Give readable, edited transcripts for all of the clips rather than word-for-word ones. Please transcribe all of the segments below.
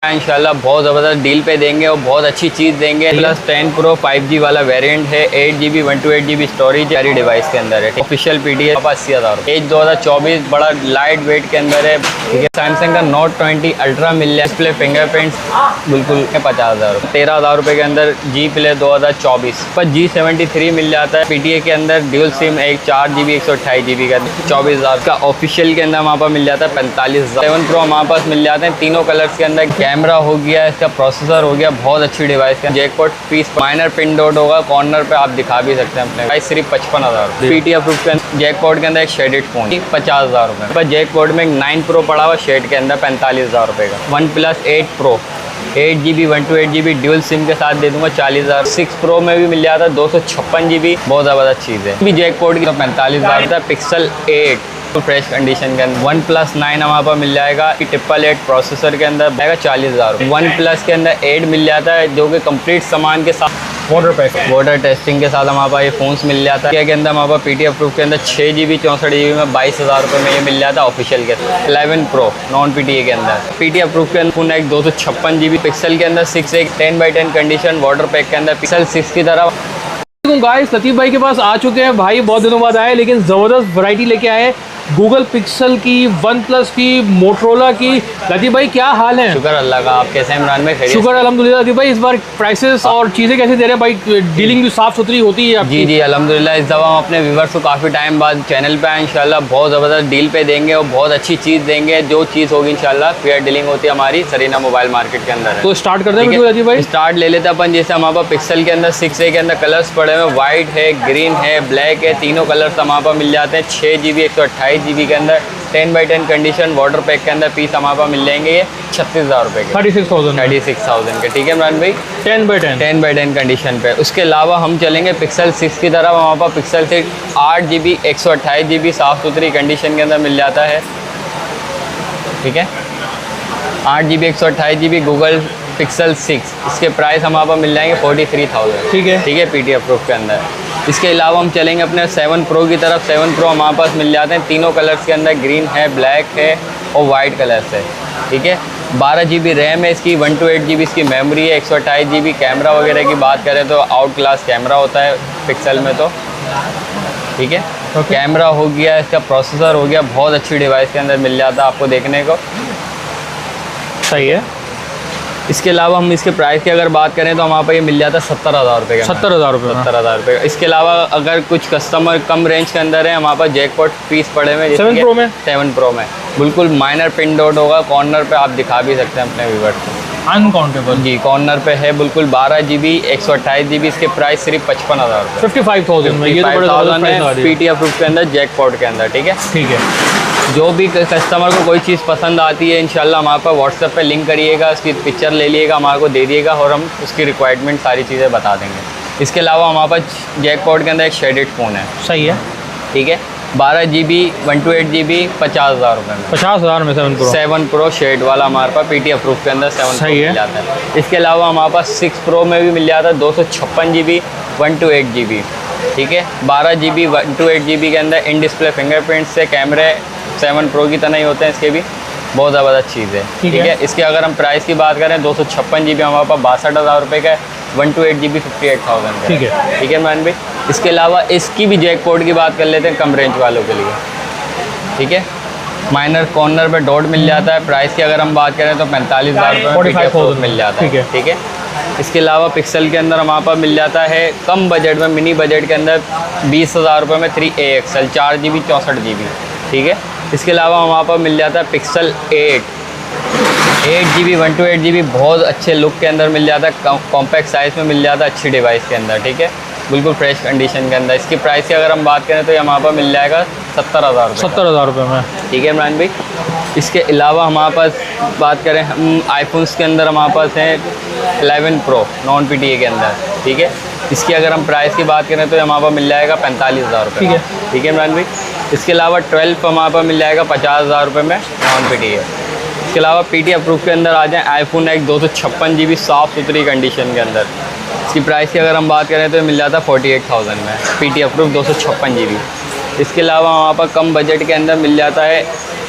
इंशाल्लाह बहुत ज़बरदस्त डील पे देंगे और बहुत अच्छी चीज़ देंगे। प्लस 10 प्रो 5G वाला वेरिएंट है, 8GB 128GB स्टोरेज सारी डिवाइस के अंदर है। ऑफिशियल पीडी है 80,000। एज 2024 बड़ा लाइट वेट के अंदर है। ठीक है, सैमसंग का Note 20 अल्ट्रा मिल रहा है। डिस्प्ले फिंगरप्रिंट्स बिल्कुल 50,000। 13,000 रुपये के अंदर G Play 2024 पर G73 मिल जाता है। PTA के अंदर ड्यूल सिम एक 4GB 128GB का 24,000 का। ऑफिशियल के अंदर हमारे पास मिल जाता है 45,000। 7 प्रो हमारे पास मिल जाते हैं तीनों कलर्स के अंदर। कैमरा हो गया, इसका प्रोसेसर हो गया, बहुत अच्छी डिवाइस है। Jackpot piece minor pin dot होगा कॉर्नर पे, आप दिखा भी सकते हैं अपने। प्राइस सिर्फ 55,000। PTA अप्रूव के अंदर जैकपॉट के अंदर एक शेडेड फोन 50,000 रुपये पर। जैकपॉट में एक 9 प्रो पड़ा हुआ शेड के अंदर 45,000 रुपये का। OnePlus 8 Pro 8GB 128GB dual SIM के साथ दे दूंगा 40,000। 6 Pro में भी मिल जाता है 256GB, बहुत ज़बरदस्त चीज़ है। भी जैकपॉट की तो 45,000 का। Pixel 8 तो फ्रेश कंडीशन के अंदर। OnePlus 9 हमारे पास मिल जाएगा 888 प्रोसेसर के अंदर, आएगा 40,000। OnePlus के अंदर 8 मिल जाता है जो कि कंप्लीट सामान के साथ वाटर टेस्टिंग के साथ हमारे पास ये फ़ोन्स मिल जाता है। के अंदर हमारे पास PTA अप्रूव के अंदर 6GB 64GB में 22,000 रुपये में ये मिल जाता है ऑफिशियल के। 11 Pro नॉन PTA के अंदर PTA अप्रूव के अंदर फोन एक 256GB। पिक्सल के अंदर 6 एक 10x10 कंडीशन वाटर पैक के अंदर। Pixel 6 की तरफ गाइस लतीफ़ भाई के पास आ चुके हैं। भाई बहुत दिनों बाद आए, लेकिन ज़बरदस्त वैरायटी लेके आए। गूगल पिक्सल की, OnePlus की, मोटरोला की। लतीफ़ भाई क्या हाल है? शुक्र अल्लाह का, आप कैसे हैं इमरान भाई? शुक्र अल्हम्दुलिल्लाह। लतीफ़ भाई इस बार प्राइसेस और चीज़ें कैसे दे रहे हैं भाई? डीलिंग भी साफ़ सुथरी होती है आपकी? जी अल्हम्दुलिल्लाह। इस दफ़ा हम अपने व्यूवर्स को काफ़ी टाइम बाद चैनल पे आए। इंशाल्लाह बहुत ज़बरदस्त डील पे देंगे और बहुत अच्छी चीज़ देंगे। जो चीज़ होगी इंशाल्लाह फेयर डीलिंग होती है हमारी सरीना मोबाइल मार्केट के अंदर। तो स्टार्ट करते हैं लतीफ़ भाई। स्टार्ट ले लेते हैं अपन। जैसे हमारे पास पिक्सल के अंदर 6A के अंदर कलर्स पड़े हुए हैं, वाइट है, ग्रीन है, ब्लैक है। तीनों कलर्स हमारे पास मिल जाते हैं। 6GB 128GB के अंदर 10x10 कंडीशन वाटर पैक के अंदर पीस हमारे पास मिल जाएंगे। ये 36,000 रुपये के, 36,000 के। ठीक है इमरान भाई, 10x10 कंडीशन पे। उसके अलावा हम चलेंगे Pixel 6 की तरफ। हमारे पास Pixel 6 8GB 128GB साफ़ सुथरी कंडीशन के अंदर मिल जाता है। ठीक है, 8GB 128GB गूगल Pixel 6। इसके प्राइस हमारे पास मिल जाएंगे 43,000। ठीक है, PTA अप्रूव के अंदर। इसके अलावा हम चलेंगे अपने 7 Pro की तरफ। 7 Pro हमारे पास मिल जाते हैं तीनों कलर्स के अंदर, ग्रीन है, ब्लैक है और वाइट कलर्स है। ठीक है, 12GB रैम है इसकी, 128GB इसकी मेमोरी है, 128GB। कैमरा वगैरह की बात करें तो आउट क्लास कैमरा होता है पिक्सल में तो। ठीक है, कैमरा हो गया, इसका प्रोसेसर हो गया, बहुत अच्छी डिवाइस के अंदर मिल जाता है आपको देखने को। सही है। इसके अलावा हम इसके प्राइस की अगर बात करें तो हमारे पास ये मिल जाता है 70,000 रुपये का। 70,000 रुपये 70,000 रुपये का। इसके अलावा अगर कुछ कस्टमर कम रेंज के अंदर है, हमारे पास जैकपॉट पीस पड़े हुए हैं 7 Pro में। 7 Pro में बिल्कुल माइनर पिन डॉट होगा कॉर्नर पे, आप दिखा भी सकते हैं अपने व्यूअर्स को। अनकाउंटेबल जी, कॉर्नर पे है बिल्कुल। 12GB 128GB। इसके प्राइस सिर्फ 55,000 रुपये, 55,000 में। ये तो बड़ा ज़बरदस्त प्राइस आ रही है। PTA अप्रूव के अंदर जैकपॉट के अंदर। ठीक है, ठीक है। जो भी कस्टमर को कोई चीज़ पसंद आती है इंशाल्लाह हमारे पास व्हाट्सएप पे लिंक करिएगा, उसकी पिक्चर ले लीजिएगा, हमारे को दे दिएगा और हम उसकी रिक्वायरमेंट सारी चीज़ें बता देंगे। इसके अलावा हमारे पास जैकपॉट के अंदर एक शेडेड फ़ोन है। सही है। ठीक है, 12GB 128GB 50,000 रुपये में। 50,000 में 7 Pro। 7 Pro शेड वाला हमारे पास PTA अप्रूव के अंदर 7 Pro मिल जाता है। इसके अलावा हमारे पास 6 Pro में भी मिल जाता है 256GB 128GB। ठीक है, 12GB 128GB के अंदर इन डिस्प्ले फिंगरप्रिंट से कैमरे 7 Pro की तरह ही होते हैं इसके भी, बहुत ज़बरदस्त चीज़ है। ठीक है, इसके अगर हम प्राइस की बात करें 256GB हमारे पास 62,000 रुपये का है। 128GB 58,000 का। ठीक है, ठीक है मैन भाई। इसके अलावा इसकी भी जैकपॉट की बात कर लेते हैं कम रेंज वालों के लिए। ठीक है, माइनर कॉर्नर पे डॉट मिल जाता है। प्राइस की अगर हम बात करें तो 45,000 रुपये 45,000 मिल जाता है। ठीक है, इसके अलावा पिक्सल के अंदर हमारे पास मिल जाता है कम बजट में, मिनी बजट के अंदर 20,000 रुपये में 3A XL 4GB 64GB। ठीक है, इसके अलावा हमारे पास मिल जाता है Pixel 8GB 128GB बहुत अच्छे लुक के अंदर मिल जाता है, कॉम्पैक्ट साइज़ में मिल जाता है, अच्छी डिवाइस के अंदर। ठीक है, बिल्कुल फ्रेश कंडीशन के अंदर। इसकी प्राइस की अगर हम बात करें तो ये हमारे पास मिल जाएगा 70,000 रुपये में। ठीक है इमरान भाई। इसके अलावा हमारे पास बात करें हम आईफोन्स के अंदर हमारे पास हैं 11 Pro नॉन PTA के अंदर। ठीक है, इसकी अगर हम प्राइस की बात करें तो ये हमारे पास मिल जाएगा 45,000 रुपये। ठीक है, ठीक है इमरान भाई। इसके अलावा 12 हमारे पास मिल जाएगा 50,000 रुपये में नॉन PTA। इसके अलावा PTA अप्रूव के अंदर आ जाए iPhone एक 256GB साफ़ सुथरी कंडीशन के अंदर। इसकी प्राइस की अगर हम बात करें तो मिल जाता है 48,000 में, PTA अप्रूव 256GB। इसके अलावा वहाँ पर कम बजट के अंदर मिल जाता है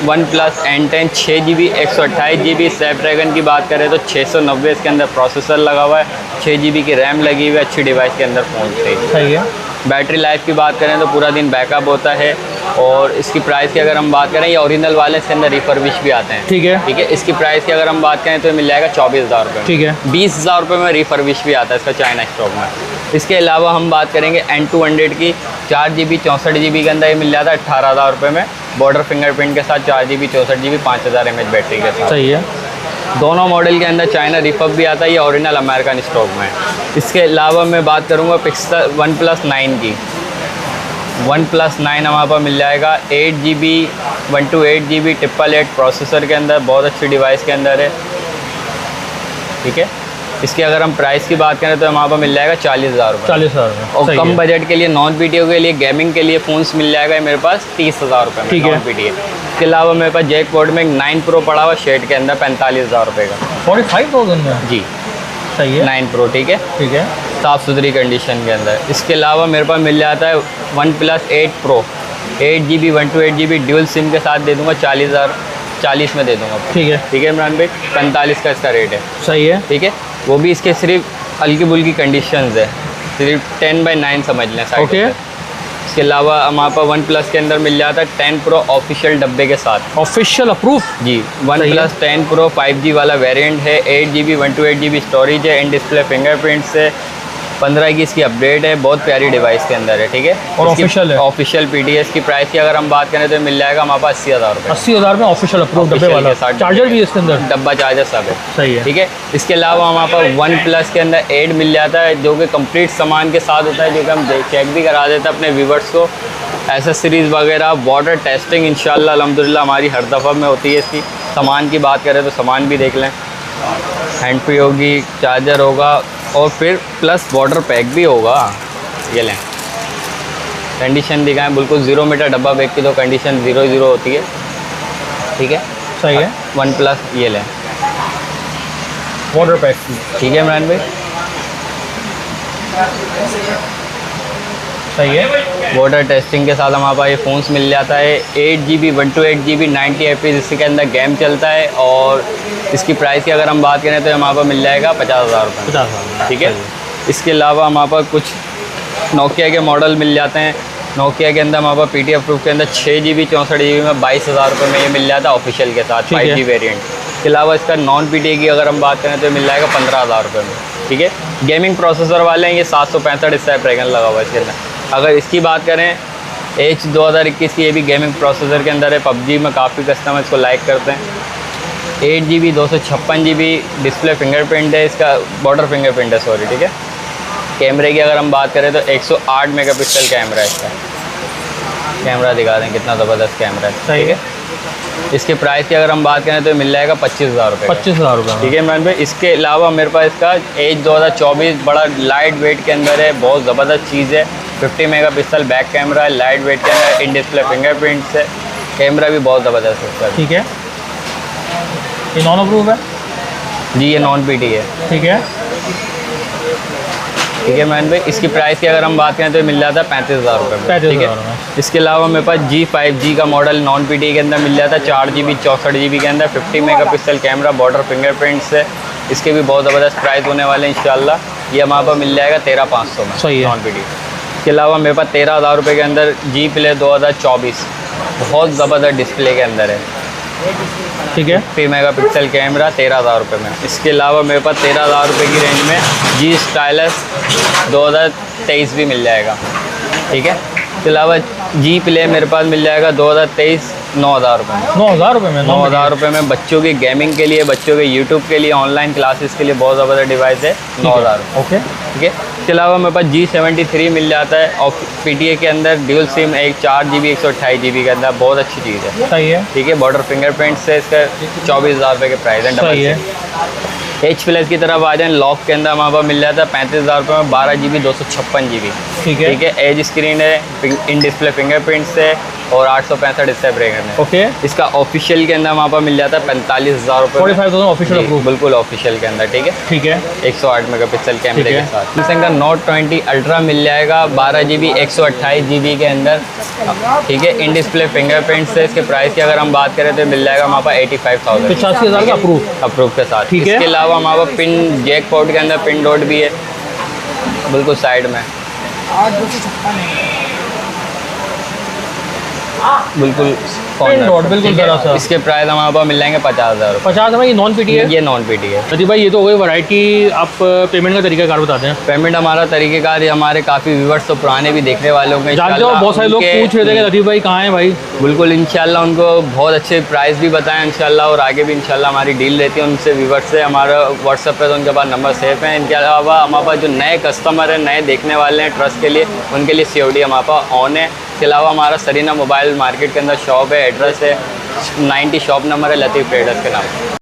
one plus N10 6GB 128GB Snapdragon की बात करें तो 690 इसके अंदर प्रोसेसर लगा हुआ है, 6GB की रैम लगी हुई है, अच्छी डिवाइस के अंदर फ़ोन सही है। बैटरी लाइफ की बात करें तो पूरा दिन बैकअप होता है। और इसकी प्राइस की अगर हम बात करें, ये ओरिजिनल वाले इसके अंदर रिफर्बिश भी आते हैं। ठीक है। ठीक है, इसकी प्राइस की अगर हम बात करें तो ये मिल जाएगा 24,000 रुपये। ठीक है। 20,000 रुपये में रिफर्बिश भी आता है इसका चाइना स्टॉक में। इसके अलावा हम बात करेंगे N200 की 4GB 64GB के अंदर ये मिल जाता है 18,000 रुपये में, बॉर्डर फिंगरप्रिंट के साथ 4GB 64GB 5000 mAh बैटरी के साथ। सही है। दोनों मॉडल के अंदर चाइना रिफर्ब भी आता है, ये ओरिजिनल अमेरिकन स्टॉक में है। इसके अलावा मैं बात करूँगा पिक्सल वन प्लस 9 की। वन प्लस 9 हमारे पास मिल जाएगा 8GB 128GB 888 प्रोसेसर के अंदर, बहुत अच्छी डिवाइस के अंदर है। ठीक है, इसकी अगर हम प्राइस की बात करें तो हमारे पास मिल जाएगा 40,000 रुपये। 40,000 और कम बजट के लिए नॉन PTO के लिए गेमिंग के लिए फ़ोन्स मिल जाएगा मेरे पास 30,000 रुपये में, ठीक है। Non PTO। इसके अलावा मेरे पास जैक पोर्ट में 9 Pro पड़ा हुआ शेड के अंदर 45,000 रुपये का। 45,000 में? जी सही है। 9 Pro, ठीक है, ठीक है, साफ़ सुथरी कंडीशन के अंदर। इसके अलावा मेरे पास मिल जाता है one plus 8 Pro 8GB 128GB dual SIM के साथ दे दूँगा 40 में दे दूँगा। ठीक है। ठीक है इमरान भाई, 45 का इसका रेट है। सही है। ठीक है, वो भी इसके सिर्फ हल्की बुल्की कंडीशंस है, सिर्फ 10/9 समझ लें साइड ओके। से। इसके अलावा हमारे पास वन प्लस के अंदर मिल जाता है 10 Pro ऑफिशियल डब्बे के साथ। Official approve? जी, वन प्लस 10 Pro 5G वाला वेरिएंट है, 8GB 128GB स्टोरेज है, इन डिस्प्ले फिंगरप्रिंट से 15 की इसकी अपडेट है, बहुत प्यारी डिवाइस के अंदर है। ठीक है, और ऑफिशियल है, ऑफिशियल PTS की प्राइस की अगर हम बात करें तो मिल जाएगा हमारे पास 80,000 रुपये। 80,000 में ऑफिशियल अप्रूव डब्बे वाला, चार्जर भी इसके अंदर, डब्बा चार्जर सब है। सही है। ठीक है, इसके अलावा हमारे पास वन प्लस के अंदर 8 मिल जाता है जो कि कंप्लीट सामान के साथ होता है, जो कि हम चेक भी करा देते हैं अपने व्यूवर्स को। एसेसरीज़ वगैरह, वाटर टेस्टिंग इंशाल्लाह अल्हम्दुलिल्लाह हमारी हर दफ़ा में होती है। इसकी सामान की बात करें तो सामान भी देख लें, हैंड फ्री होगी, चार्जर होगा और फिर प्लस वाटर पैक भी होगा। ये लें, कंडीशन दिखाएं, बिल्कुल 0 मीटर डब्बा बैग की तो कंडीशन 0 होती है। ठीक है, सही है। वन प्लस ये लें, वाटर पैक। ठीक है इमरान भाई, सही है। वाटर टेस्टिंग के साथ हमारे पास ये फ़ोन्स मिल जाता है। 8GB 128GB 90 FPS इसके अंदर गेम चलता है। और इसकी प्राइस की अगर हम बात करें तो हमारे पास मिल जाएगा 50,000 रुपये। 50,000, ठीक है। इसके अलावा हमारे पास कुछ नोकिया के मॉडल मिल जाते हैं। नोकिया के अंदर हमारे पास PTF अप्रूव के अंदर 6GB 64GB में 22,000 रुपये में ये मिल जाता है ऑफिशियल के साथ, 5G वेरिएंट। इसके अलावा इसका नॉन PTA की अगर हम बात करें तो मिल जाएगा 15,000 रुपये में। ठीक है, गेमिंग प्रोसेसर वाले हैं, ये 765 स्नैपड्रैगन लगा हुआ है इसके अंदर। अगर इसकी बात करें H 2021 की, ये भी गेमिंग प्रोसेसर के अंदर है। PUBG में काफ़ी कस्टमर इसको लाइक करते हैं। 8GB 256GB डिस्प्ले फिंगरप्रिंट है, इसका बॉर्डर फिंगरप्रिंट है, सॉरी। ठीक है, कैमरे की अगर हम बात करें तो 108 मेगापिक्सल कैमरा है इसका। कैमरा दिखा दें, कितना ज़बरदस्त कैमरा है। सही है। इसके प्राइस की अगर हम बात करें तो मिल जाएगा 25,000 रुपये। 25,000 रुपये। ठीक है इमरान भाई, इसके अलावा मेरे पास इसका H 2024 बड़ा लाइट वेट के अंदर है, बहुत ज़बरदस्त चीज़ है। 50 मेगापिक्सल बैक कैमरा है, लाइट वेट के अंदर, इन डिस्प्ले फिंगरप्रिंट से कैमरा भी बहुत ज़बरदस्त है इसका। ठीक है, ये नॉन अप्रूव है? जी, ये नॉन PT है। ठीक है। ठीक है मैन भाई, इसकी प्राइस की अगर हम बात करें तो मिल जाता है 35,000 रुपये में। ठीक है, इसके अलावा मेरे पास G5G का मॉडल नॉन PTA के अंदर मिल जाता है, 4GB 64GB के अंदर, 50 मेगापिक्सल कैमरा, बॉर्डर फिंगरप्रिंट से। इसके भी बहुत ज़बरदस्त प्राइस होने वाले हैं इंशाल्लाह। ये हमारे पास मिल जाएगा 13,500 में। सही है। Non PTA। इसके अलावा मेरे पास 13,000 रुपये के अंदर G Play 2024 बहुत ज़बरदस्त डिस्प्ले के अंदर है। ठीक है, 50 मेगापिक्सल कैमरा, 13,000 रुपये में। इसके अलावा मेरे पास 13,000 रुपये की रेंज में G Stylus 2023 भी मिल जाएगा। ठीक है, इसके अलावा G Play मेरे पास मिल जाएगा 2023 9,000 रुपये में। 9,000 रुपये में? 9,000 रुपये में बच्चों की गेमिंग के लिए, बच्चों के यूट्यूब के लिए, ऑनलाइन क्लासेस के लिए बहुत ज़बरदस्त डिवाइस है। 9,000। ओके। ठीक है, इसके अलावा मेरे पास G73 मिल जाता है और PTA के अंदर ड्यूल सिम, एक 4GB 128GB के अंदर, बहुत अच्छी चीज़ है। सही है। ठीक है, बॉर्डर फिंगरप्रिंट से इसका 24,000 रुपये के प्राइस है। सही है। H प्लस की तरफ आ जाए, लॉक के अंदर हमारे पास मिल जाता है 35,000 रुपये में, 12GB 256GB। ठीक है। ठीक है, एज स्क्रीन है, इन डिस्प्ले फिंगरप्रिंट से, और 865 स्टेप रहेगा। ओके, इसका ऑफिशियल के अंदर वहाँ पर मिल जाता है 45,000 रुपये 45,000 ऑफिशियल अप्रूव। बिल्कुल ऑफिशियल के अंदर, ठीक है। ठीक है, 108 मेगापिक्सल कैमरे ठीक के है। साथ सैमसंग का Note 20 अल्ट्रा मिल जाएगा 12 GB 128 GB के अंदर, ठीक है। इन डिस्प्ले फिंगरप्रिंट से इसके प्राइस की अगर हम बात करें तो मिल जाएगा वहाँ पर 85,000, 85,000 का अप्रूव के साथ। ठीक है। इसके अलावा हमारे पास पिन जैक पोर्ट के अंदर पिन डॉट भी है, बिल्कुल साइड में, बिल्कुल पिन डॉट, बिल्कुल ठीक है। जरा सा। इसके प्राइस हमारे पास मिल जाएंगे 50,000 रुपये। 50 में ये नॉन पीटी है। ये नॉन पीटी है। लतीफ़ भाई ये तो हो गई वैरायटी, आप पेमेंट का तरीकाकार बताते हैं। पेमेंट हमारा तरीकेकार, हमारे काफ़ी व्यूवर्स तो पुराने भी देखने वाले होंगे, जानते हो बहुत सारे लोग पूछ रहे थे कि लतीफ़ भाई कहाँ हैं भाई। बिल्कुल इंशाल्लाह उनको बहुत अच्छे प्राइस भी बताएं इंशाल्लाह, और आगे भी इंशाल्लाह हमारी डील रहती है उनसे, व्यूवर्स से। हमारा व्हाट्सएप पे तो उनके पास नंबर सेफ है। इनके अलावा हमारे पास जो नए कस्टमर हैं, नए देखने वाले हैं ट्रस्ट के लिए, उनके लिए COD हमारे पास ऑन है। इसके अलावा हमारा सरीना मोबाइल मार्केट के अंदर शॉप है, एड्रेस है 90 शॉप नंबर है लतीफ़ ट्रेडर्स के नाम।